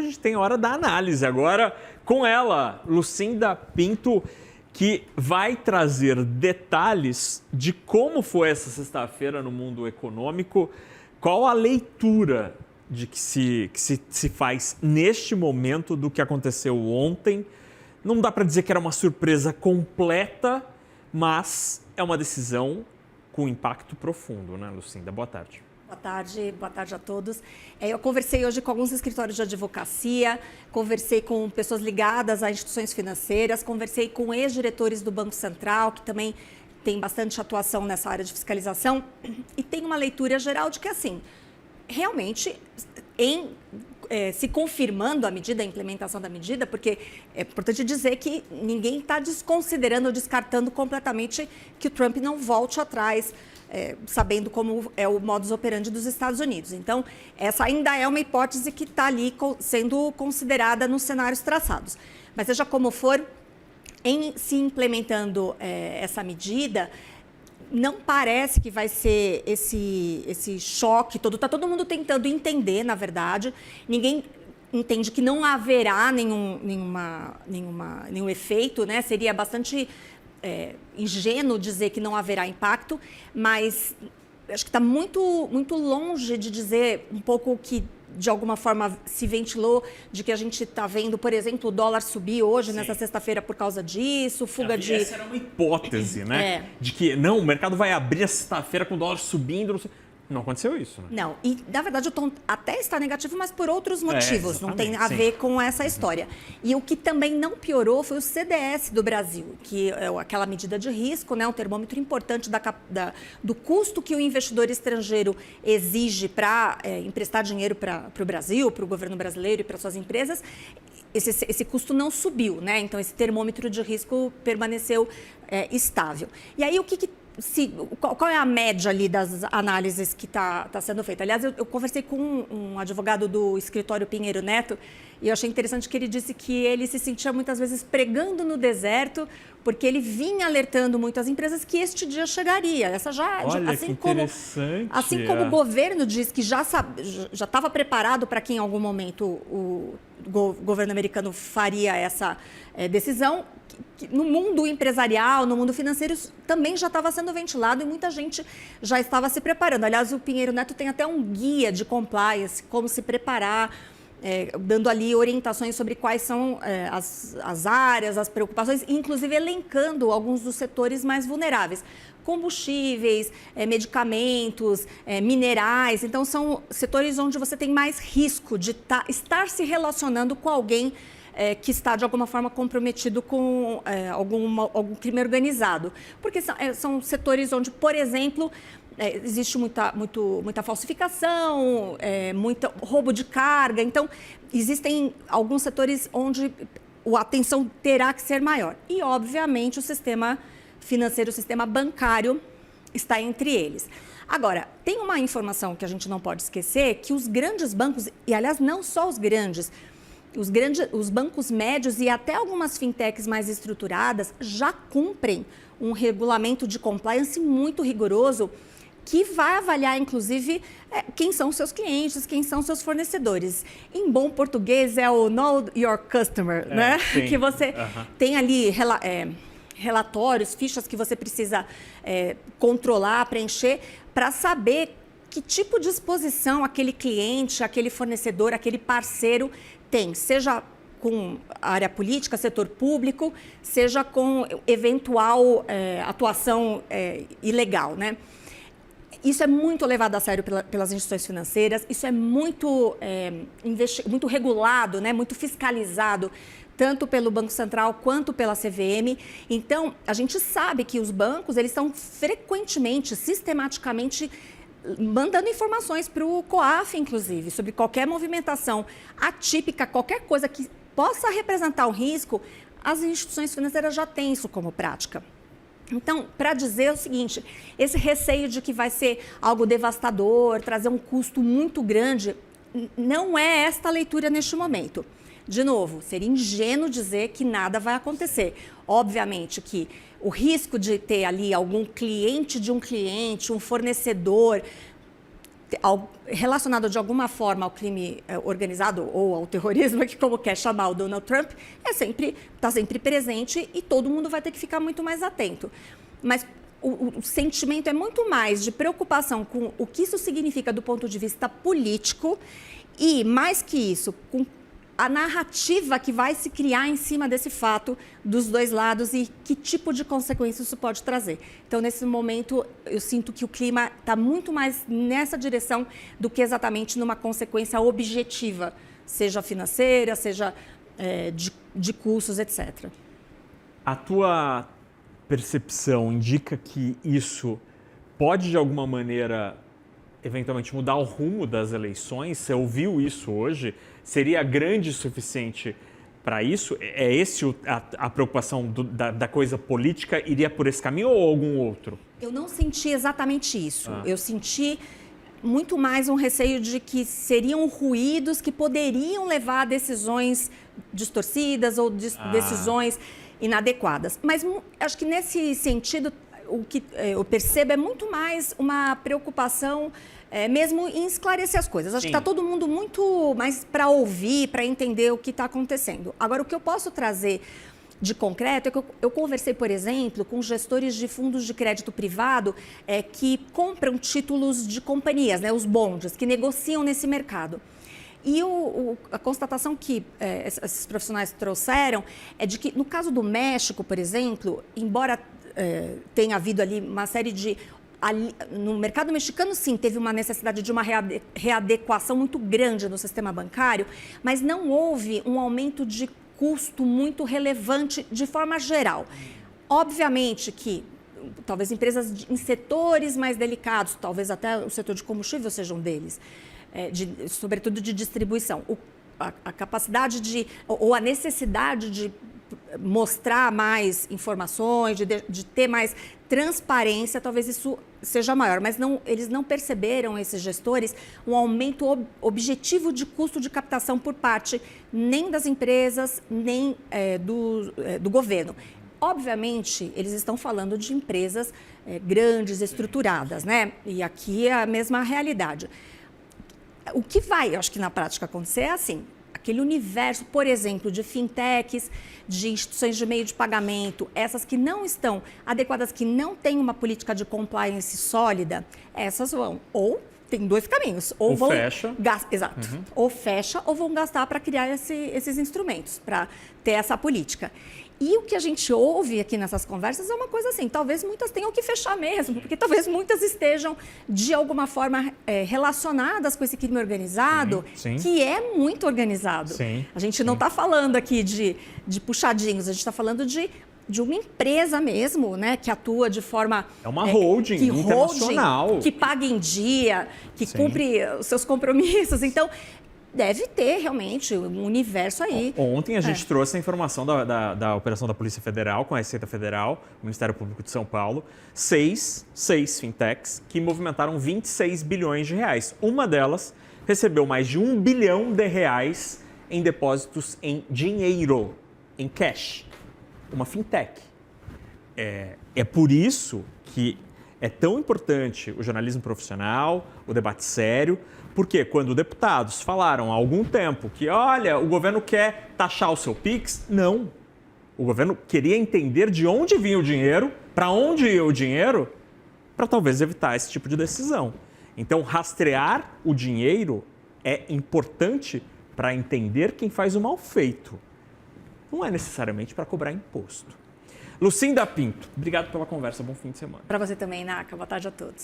gente tem hora da análise agora com ela, Lucinda Pinto, que vai trazer detalhes de como foi essa sexta-feira no mundo econômico, qual a leitura de que se faz neste momento do que aconteceu ontem. Não dá para dizer que era uma surpresa completa, mas é uma decisão com impacto profundo, né, Lucinda? Boa tarde. Boa tarde a todos. Eu conversei hoje com alguns escritórios de advocacia, conversei com pessoas ligadas a instituições financeiras, conversei com ex-diretores do Banco Central, que também tem bastante atuação nessa área de fiscalização, e tem uma leitura geral de que, assim, realmente, se confirmando a medida, a implementação da medida, porque é importante dizer que ninguém está desconsiderando ou descartando completamente que o Trump não volte atrás, sabendo como é o modus operandi dos Estados Unidos. Então, essa ainda é uma hipótese que está ali sendo considerada nos cenários traçados. Mas seja como for, em se implementando essa medida, não parece que vai ser esse choque todo. Está todo mundo tentando entender, na verdade. Ninguém entende que não haverá nenhum efeito, né? Seria bastante ingênuo dizer que não haverá impacto, mas acho que está muito, muito longe de dizer um pouco o que, de alguma forma, se ventilou, de que a gente está vendo, por exemplo, o dólar subir hoje, nessa sexta-feira, por causa disso, fuga de... Essa era uma hipótese, né? De que, não, o mercado vai abrir a sexta-feira com o dólar subindo, não aconteceu isso, né? Não, e na verdade o tom até está negativo, mas por outros motivos, não tem a ver com essa história. E o que também não piorou foi o CDS do Brasil, que é aquela medida de risco, né, um termômetro importante do custo que o investidor estrangeiro exige para emprestar dinheiro para o Brasil, para o governo brasileiro e para suas empresas. Esse custo não subiu, né? Então esse termômetro de risco permaneceu estável. E aí qual é a média ali das análises que está sendo feita? Aliás, eu conversei com um advogado do escritório Pinheiro Neto e eu achei interessante que ele disse que ele se sentia muitas vezes pregando no deserto, porque ele vinha alertando muitas empresas que este dia chegaria. Olha, assim como o governo diz que já estava preparado para que em algum momento o governo americano faria essa decisão, que no mundo empresarial, no mundo financeiro, também já estava sendo ventilado e muita gente já estava se preparando. Aliás, o Pinheiro Neto tem até um guia de compliance, como se preparar, dando ali orientações sobre quais são as áreas, as preocupações, inclusive elencando alguns dos setores mais vulneráveis. Combustíveis, medicamentos, minerais. Então, são setores onde você tem mais risco de estar se relacionando com alguém que está, de alguma forma, comprometido com algum crime organizado. Porque são setores onde, por exemplo, existe muita falsificação, muito roubo de carga. Então, existem alguns setores onde a atenção terá que ser maior. E, obviamente, o sistema financeiro, o sistema bancário está entre eles. Agora, tem uma informação que a gente não pode esquecer, que os grandes bancos, e aliás, não só os bancos médios e até algumas fintechs mais estruturadas já cumprem um regulamento de compliance muito rigoroso que vai avaliar, inclusive, quem são os seus clientes, quem são os seus fornecedores. Em bom português, é o Know Your Customer, né? Sim. Que você tem ali relatórios, fichas que você precisa controlar, preencher, para saber que tipo de exposição aquele cliente, aquele fornecedor, aquele parceiro tem, seja com a área política, setor público, seja com eventual atuação ilegal, né? Isso é muito levado a sério pelas instituições financeiras, isso é muito regulado, né? Muito fiscalizado, tanto pelo Banco Central quanto pela CVM. Então, a gente sabe que os bancos, eles estão frequentemente, sistematicamente, mandando informações para o COAF, inclusive, sobre qualquer movimentação atípica, qualquer coisa que possa representar um risco, as instituições financeiras já têm isso como prática. Então, para dizer o seguinte, esse receio de que vai ser algo devastador, trazer um custo muito grande, não é esta a leitura neste momento. De novo, seria ingênuo dizer que nada vai acontecer. Obviamente que o risco de ter ali algum cliente de um cliente, um fornecedor, relacionado de alguma forma ao crime organizado ou ao terrorismo, que como quer chamar o Donald Trump, está sempre presente e todo mundo vai ter que ficar muito mais atento. Mas o sentimento é muito mais de preocupação com o que isso significa do ponto de vista político e, mais que isso, com a narrativa que vai se criar em cima desse fato dos dois lados e que tipo de consequência isso pode trazer. Então, nesse momento, eu sinto que o clima está muito mais nessa direção do que exatamente numa consequência objetiva, seja financeira, seja de custos, etc. A tua percepção indica que isso pode, de alguma maneira, eventualmente mudar o rumo das eleições? Você ouviu isso hoje? Seria grande o suficiente para isso? É esse a preocupação da coisa política? Iria por esse caminho ou algum outro? Eu não senti exatamente isso. Eu senti muito mais um receio de que seriam ruídos que poderiam levar a decisões distorcidas ou decisões inadequadas. Mas acho que nesse sentido, o que eu percebo é muito mais uma preocupação mesmo em esclarecer as coisas. Acho que está todo mundo muito mais para ouvir, para entender o que está acontecendo. Agora, o que eu posso trazer de concreto é que eu conversei, por exemplo, com gestores de fundos de crédito privado que compram títulos de companhias, né, os bonds, que negociam nesse mercado. E a constatação que esses profissionais trouxeram é de que, no caso do México, por exemplo, embora tenha havido ali uma série de... no mercado mexicano, sim, teve uma necessidade de uma readequação muito grande no sistema bancário, mas não houve um aumento de custo muito relevante de forma geral. Obviamente que talvez empresas em setores mais delicados, talvez até o setor de combustível seja um deles, sobretudo de distribuição. A capacidade ou a necessidade de mostrar mais informações, de ter mais transparência, talvez isso seja maior. Mas eles não perceberam, esses gestores, um aumento objetivo de custo de captação por parte nem das empresas, nem do governo. Obviamente, eles estão falando de empresas grandes, estruturadas, né? E aqui é a mesma realidade. O que vai, eu acho que na prática acontecer é assim, aquele universo, por exemplo, de fintechs, de instituições de meio de pagamento, essas que não estão adequadas, que não têm uma política de compliance sólida, essas vão, ou tem dois caminhos, ou vão fecha. Exato. Ou fecha ou vão gastar para criar esses instrumentos, para ter essa política. E o que a gente ouve aqui nessas conversas é uma coisa assim, talvez muitas tenham que fechar mesmo, porque talvez muitas estejam, de alguma forma, relacionadas com esse crime organizado, sim. Que é muito organizado. Sim, a gente não está falando aqui de puxadinhos, a gente está falando de uma empresa mesmo, né, que atua de forma... É uma holding internacional. Que paga em dia, que cumpre os seus compromissos. Então, deve ter realmente um universo aí. Ontem a gente trouxe a informação da operação da Polícia Federal com a Receita Federal, o Ministério Público de São Paulo, seis fintechs que movimentaram 26 bilhões de reais. Uma delas recebeu mais de R$1 bilhão em depósitos em dinheiro, em cash. Uma fintech. É por isso que é tão importante o jornalismo profissional, o debate sério, porque quando deputados falaram há algum tempo que, olha, o governo quer taxar o seu PIX, não. O governo queria entender de onde vinha o dinheiro, para onde ia o dinheiro, para talvez evitar esse tipo de decisão. Então, rastrear o dinheiro é importante para entender quem faz o mal feito. Não é necessariamente para cobrar imposto. Lucinda Pinto, obrigado pela conversa, bom fim de semana. Para você também, Naka. Boa tarde a todos.